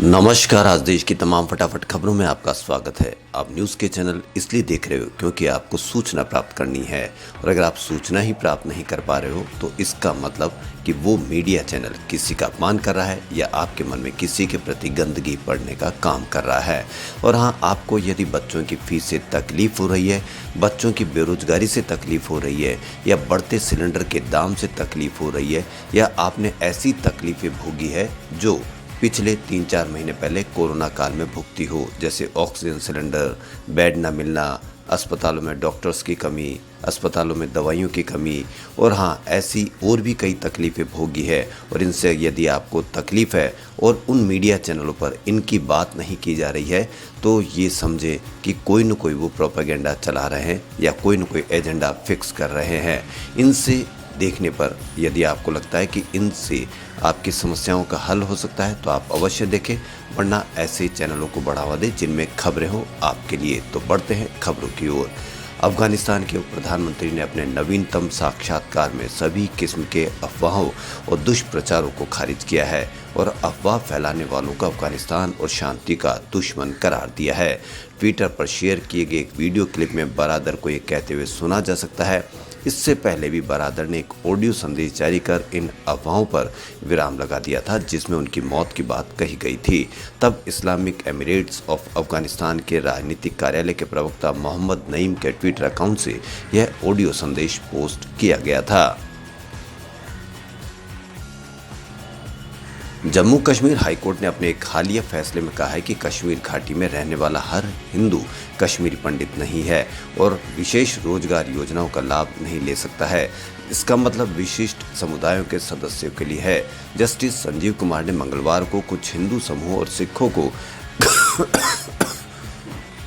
नमस्कार। आज देश की तमाम फटाफट खबरों में आपका स्वागत है। आप न्यूज़ के चैनल इसलिए देख रहे हो क्योंकि आपको सूचना प्राप्त करनी है, और अगर आप सूचना ही प्राप्त नहीं कर पा रहे हो तो इसका मतलब कि वो मीडिया चैनल किसी का अपमान कर रहा है या आपके मन में किसी के प्रति गंदगी पड़ने का काम कर रहा है। और हाँ, आपको यदि बच्चों की फीस से तकलीफ हो रही है, बच्चों की बेरोजगारी से तकलीफ हो रही है, या बढ़ते सिलेंडर के दाम से तकलीफ हो रही है, या आपने ऐसी तकलीफें भोगी है जो पिछले 3-4 महीने पहले कोरोना काल में भुगती हो, जैसे ऑक्सीजन सिलेंडर, बेड न मिलना, अस्पतालों में डॉक्टर्स की कमी, अस्पतालों में दवाइयों की कमी, और हाँ, ऐसी और भी कई तकलीफ़ें भोगी है। और इनसे यदि आपको तकलीफ़ है और उन मीडिया चैनलों पर इनकी बात नहीं की जा रही है तो ये समझे कि कोई न कोई वो प्रोपेगेंडा चला रहे हैं या कोई न कोई एजेंडा फिक्स कर रहे हैं। इनसे देखने पर यदि आपको लगता है कि इनसे आपकी समस्याओं का हल हो सकता है तो आप अवश्य देखें, वरना ऐसे चैनलों को बढ़ावा दें जिनमें खबरें हो आपके लिए। तो बढ़ते हैं खबरों की ओर। अफगानिस्तान के उप प्रधानमंत्री ने अपने नवीनतम साक्षात्कार में सभी किस्म के अफवाहों और दुष्प्रचारों को खारिज किया है और अफवाह फैलाने वालों को अफगानिस्तान और शांति का दुश्मन करार दिया है। ट्विटर पर शेयर किए गए एक वीडियो क्लिप में बरादर को ये कहते हुए सुना जा सकता है। इससे पहले भी बरादर ने एक ऑडियो संदेश जारी कर इन अफवाहों पर विराम लगा दिया था जिसमें उनकी मौत की बात कही गई थी। तब इस्लामिक एमिरेट्स ऑफ अफगानिस्तान के राजनीतिक कार्यालय के प्रवक्ता मोहम्मद नईम के ट्विटर अकाउंट से यह ऑडियो संदेश पोस्ट किया गया था। जम्मू कश्मीर हाईकोर्ट ने अपने एक हालिया फैसले में कहा है कि कश्मीर घाटी में रहने वाला हर हिंदू कश्मीरी पंडित नहीं है और विशेष रोजगार योजनाओं का लाभ नहीं ले सकता है। इसका मतलब विशिष्ट समुदायों के सदस्यों के लिए है। जस्टिस संजीव कुमार ने मंगलवार को कुछ हिंदू समूह और सिखों को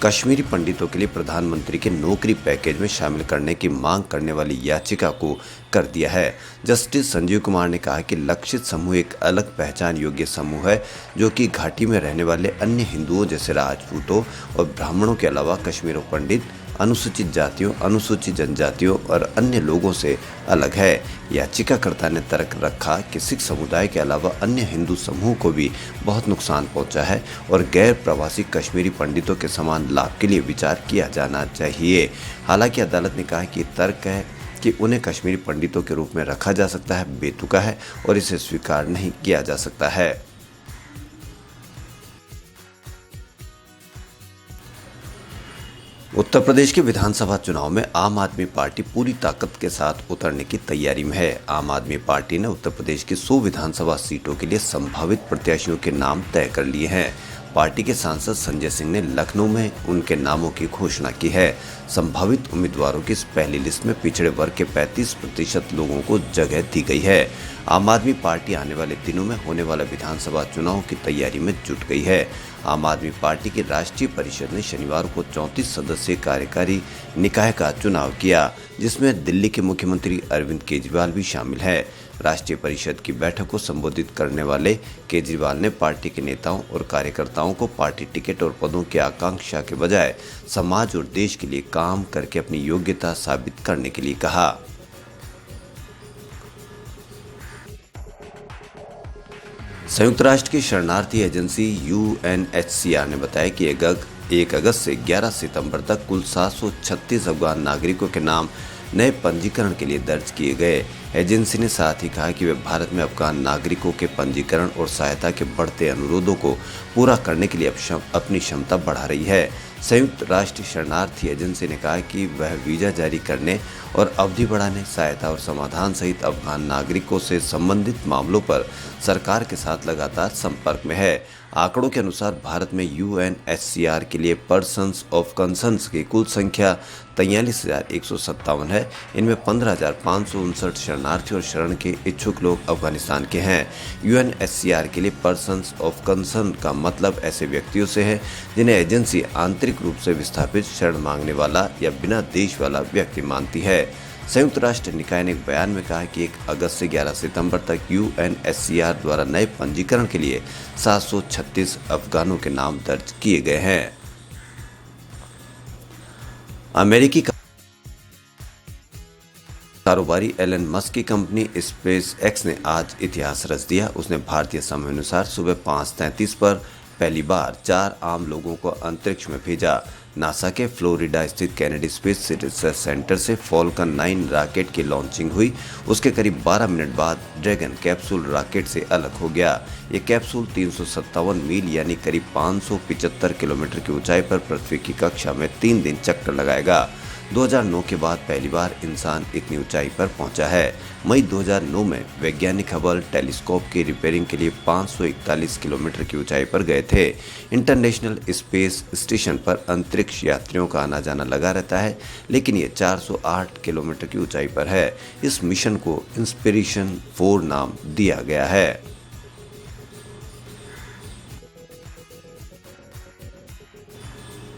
कश्मीरी पंडितों के लिए प्रधानमंत्री के नौकरी पैकेज में शामिल करने की मांग करने वाली याचिका को कर दिया है। जस्टिस संजीव कुमार ने कहा कि लक्षित समूह एक अलग पहचान योग्य समूह है जो कि घाटी में रहने वाले अन्य हिंदुओं जैसे राजपूतों और ब्राह्मणों के अलावा कश्मीरी पंडित, अनुसूचित जातियों, अनुसूचित जनजातियों और अन्य लोगों से अलग है। याचिकाकर्ता ने तर्क रखा कि सिख समुदाय के अलावा अन्य हिंदू समूह को भी बहुत नुकसान पहुंचा है और गैर प्रवासी कश्मीरी पंडितों के समान लाभ के लिए विचार किया जाना चाहिए। हालांकि अदालत ने कहा कि तर्क है कि उन्हें कश्मीरी पंडितों के रूप में रखा जा सकता है बेतुका है और इसे स्वीकार नहीं किया जा सकता है। उत्तर प्रदेश के विधानसभा चुनाव में आम आदमी पार्टी पूरी ताकत के साथ उतरने की तैयारी में है। आम आदमी पार्टी ने उत्तर प्रदेश की 100 विधानसभा सीटों के लिए संभावित प्रत्याशियों के नाम तय कर लिए हैं। पार्टी के सांसद संजय सिंह ने लखनऊ में उनके नामों की घोषणा की है। संभावित उम्मीदवारों की इस पहली लिस्ट में पिछड़े वर्ग के 35% लोगों को जगह दी गई है। आम आदमी पार्टी आने वाले दिनों में होने वाला विधानसभा चुनाव की तैयारी में जुट गई है। आम आदमी पार्टी की राष्ट्रीय परिषद ने शनिवार को 34 सदस्यीय कार्यकारी निकाय का चुनाव किया, जिसमें दिल्ली के मुख्यमंत्री अरविंद केजरीवाल भी शामिल है। राष्ट्रीय परिषद की बैठक को संबोधित करने वाले केजरीवाल ने पार्टी के नेताओं और कार्यकर्ताओं को पार्टी टिकट और पदों की आकांक्षा के बजाय समाज और देश के लिए काम करके अपनी योग्यता साबित करने के लिए कहा। संयुक्त राष्ट्र की शरणार्थी एजेंसी UNHCR ने बताया कि 1 अगस्त से 11 सितंबर तक कुल 736 अफगान नागरिकों के नाम नए पंजीकरण के लिए दर्ज किए गए। एजेंसी ने साथ ही कहा कि वे भारत में अफगान नागरिकों के पंजीकरण और सहायता के बढ़ते अनुरोधों को पूरा करने के लिए अपनी क्षमता बढ़ा रही है। संयुक्त राष्ट्र शरणार्थी एजेंसी ने कहा कि वह वीज़ा जारी करने और अवधि बढ़ाने, सहायता और समाधान सहित अफगान नागरिकों से संबंधित मामलों पर सरकार के साथ लगातार संपर्क में है। आंकड़ों के अनुसार भारत में UNHCR के लिए पर्सन्स ऑफ कंसर्न्स की कुल संख्या 43,157 है। इनमें 15,559 शरणार्थी और शरण के इच्छुक लोग अफगानिस्तान के हैं। UNHCR के लिए पर्सन्स ऑफ कंसर्न का मतलब ऐसे व्यक्तियों से है जिन्हें एजेंसी आंतरिक रूप से विस्थापित, शरण मांगने वाला या बिना देश वाला व्यक्ति मानती है। संयुक्त राष्ट्र निकाय ने एक बयान में कहा कि 1 अगस्त से 11 सितंबर तक UNHCR द्वारा नए पंजीकरण के लिए 736 अफगानों के नाम दर्ज किए गए हैं। अमेरिकी कारोबारी एलन मस्क की कंपनी स्पेस एक्स ने आज इतिहास रच दिया। उसने भारतीय समय अनुसार सुबह 5:33 पर पहली बार 4 आम लोगों को अंतरिक्ष में भेजा। नासा के फ्लोरिडा स्थित केनेडी स्पेस रिसर्च सेंटर से फॉल्कन 9 रॉकेट की लॉन्चिंग हुई। उसके करीब 12 मिनट बाद ड्रैगन कैप्सूल रॉकेट से अलग हो गया। ये कैप्सूल 357 मील यानी करीब 575 किलोमीटर की ऊंचाई पर पृथ्वी की कक्षा में 3 दिन चक्कर लगाएगा। 2009 के बाद पहली बार इंसान इतनी ऊंचाई पर पहुंचा है। मई 2009 में वैज्ञानिक हबल टेलीस्कोप की रिपेयरिंग के लिए 541 किलोमीटर की ऊंचाई पर गए थे। इंटरनेशनल स्पेस स्टेशन पर अंतरिक्ष यात्रियों का आना जाना लगा रहता है, लेकिन ये 408 किलोमीटर की ऊंचाई पर है। इस मिशन को इंस्पिरेशन 4 नाम दिया गया है।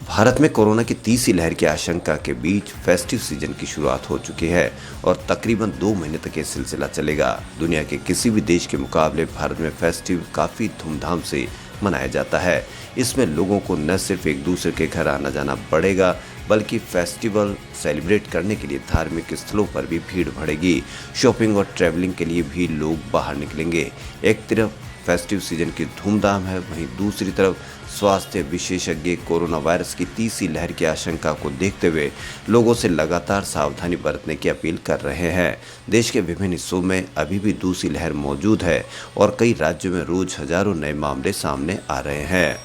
भारत में कोरोना की तीसरी लहर की आशंका के बीच फेस्टिव सीजन की शुरुआत हो चुकी है और तकरीबन 2 महीने तक ये सिलसिला चलेगा। दुनिया के किसी भी देश के मुकाबले भारत में फेस्टिव काफ़ी धूमधाम से मनाया जाता है। इसमें लोगों को न सिर्फ एक दूसरे के घर आना जाना पड़ेगा, बल्कि फेस्टिवल सेलिब्रेट करने के लिए धार्मिक स्थलों पर भी भीड़ बढ़ेगी। शॉपिंग और ट्रैवलिंग के लिए भी लोग बाहर निकलेंगे। एक तरफ फेस्टिव सीजन की धूमधाम है, वहीं दूसरी तरफ स्वास्थ्य विशेषज्ञ कोरोना वायरस की तीसरी लहर की आशंका को देखते हुए लोगों से लगातार सावधानी बरतने की अपील कर रहे हैं। देश के विभिन्न हिस्सों में अभी भी दूसरी लहर मौजूद है और कई राज्यों में रोज हजारों नए मामले सामने आ रहे हैं।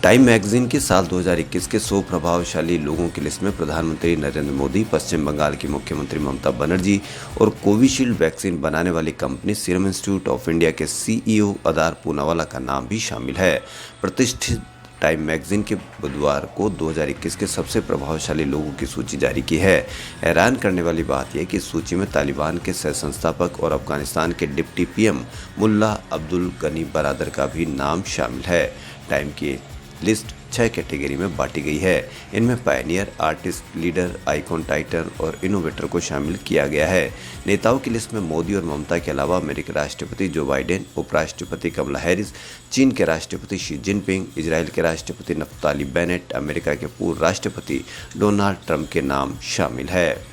टाइम मैगजीन की साल 2021 के 100 प्रभावशाली लोगों की लिस्ट में प्रधानमंत्री नरेंद्र मोदी, पश्चिम बंगाल की मुख्यमंत्री ममता बनर्जी और कोविशील्ड वैक्सीन बनाने वाली company serum institute of India के सीईओ अदार पूनावाला का नाम भी शामिल है। प्रतिष्ठित टाइम मैगजीन के बुधवार को 2021 के सबसे प्रभावशाली लोगों की सूची जारी की है। हैरान करने वाली बात यह कि इस सूची में तालिबान के सह संस्थापक और अफगानिस्तान के डिप्टी पीएम मुल्ला अब्दुल गनी बरादर का भी नाम शामिल है। टाइम की लिस्ट 6 कैटेगरी में बांटी गई है। इनमें Pioneer, artist, leader, icon, Titan और इनोवेटर को शामिल किया गया है। नेताओं की लिस्ट में मोदी और ममता के अलावा अमेरिकी राष्ट्रपति जो बाइडेन, उपराष्ट्रपति कमला हैरिस, चीन के राष्ट्रपति शी जिनपिंग, इजराइल के राष्ट्रपति नफ्ताली बेनेट, अमेरिका के पूर्व राष्ट्रपति डोनाल्ड ट्रंप के नाम शामिल है।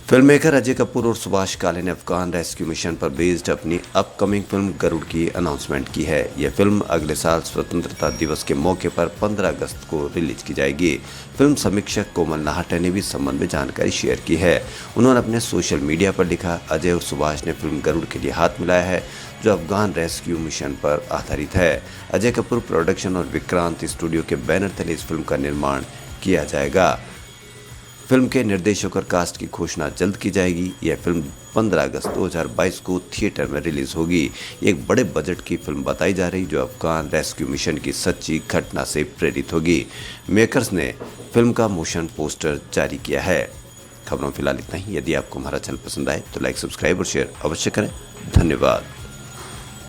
फिल्म मेकर अजय कपूर और सुभाष काले ने अफगान रेस्क्यू मिशन पर बेस्ड अपनी अपकमिंग फिल्म गरुड़ की अनाउंसमेंट की है। यह फिल्म अगले साल स्वतंत्रता दिवस के मौके पर 15 अगस्त को रिलीज की जाएगी। फिल्म समीक्षक कोमल नाहटा ने भी इस संबंध में जानकारी शेयर की है। उन्होंने अपने सोशल मीडिया पर लिखा, अजय और सुभाष ने फिल्म गरुड़ के लिए हाथ मिलाया है, जो अफगान रेस्क्यू मिशन पर आधारित है। अजय कपूर प्रोडक्शन और विक्रांत स्टूडियो के बैनर तले इस फिल्म का निर्माण किया जाएगा। फिल्म के निर्देशक और कास्ट की घोषणा जल्द की जाएगी। यह फिल्म 15 अगस्त 2022 को थिएटर में रिलीज होगी। एक बड़े बजट की फिल्म बताई जा रही जो अफगान रेस्क्यू मिशन की सच्ची घटना से प्रेरित होगी। मेकर्स ने फिल्म का मोशन पोस्टर जारी किया है। खबरों फिलहाल इतना ही। यदि आपको हमारा चैनल पसंद आए तो लाइक, सब्सक्राइब और शेयर अवश्य करें। धन्यवाद।